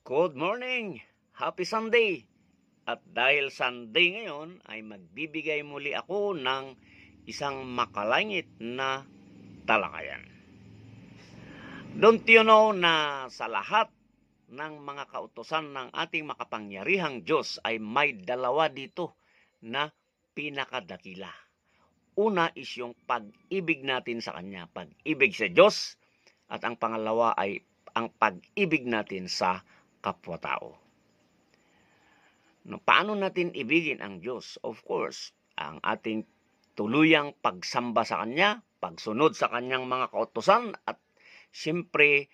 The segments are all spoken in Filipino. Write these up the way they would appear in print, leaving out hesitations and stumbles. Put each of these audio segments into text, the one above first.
Good morning! Happy Sunday! At dahil Sunday ngayon ay magbibigay muli ako ng isang makalangit na talakayan. Don't you know na sa lahat ng mga kautusan ng ating makapangyarihang Diyos ay may dalawa dito na pinakadakila. Una is yung pag-ibig natin sa Kanya, pag-ibig sa Diyos, at ang pangalawa ay ang pag-ibig natin sa kapwa-tao. No, paano natin ibigin ang Diyos? Of course, ang ating tuluyang pagsamba sa Kanya, pagsunod sa Kanyang mga kautusan, at siyempre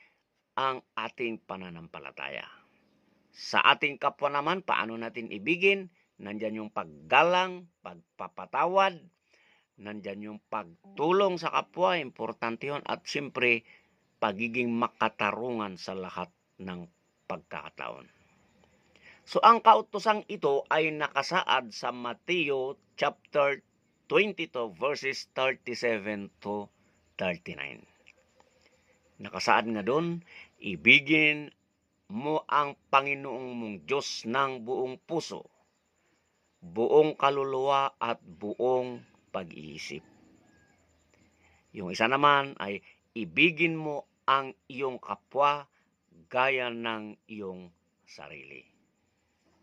ang ating pananampalataya. Sa ating kapwa naman, paano natin ibigin? Nandyan yung paggalang, pagpapatawad, nandyan yung pagtulong sa kapwa, importante yun, at siyempre pagiging makatarungan sa lahat ng pagkakataon. So ang kautosang ito ay nakasaad sa Mateo chapter 22 verses 37 to 39. Nakasaad nga doon, ibigin mo ang Panginoong mong Diyos ng buong puso, buong kaluluwa at buong pag-iisip. Yung isa naman ay ibigin mo ang iyong kapwa gaya ng iyong sarili.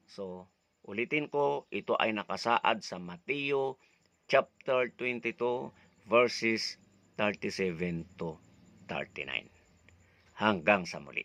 So, ulitin ko, ito ay nakasaad sa Mateo chapter 22 verses 37 to 39. Hanggang sa muli.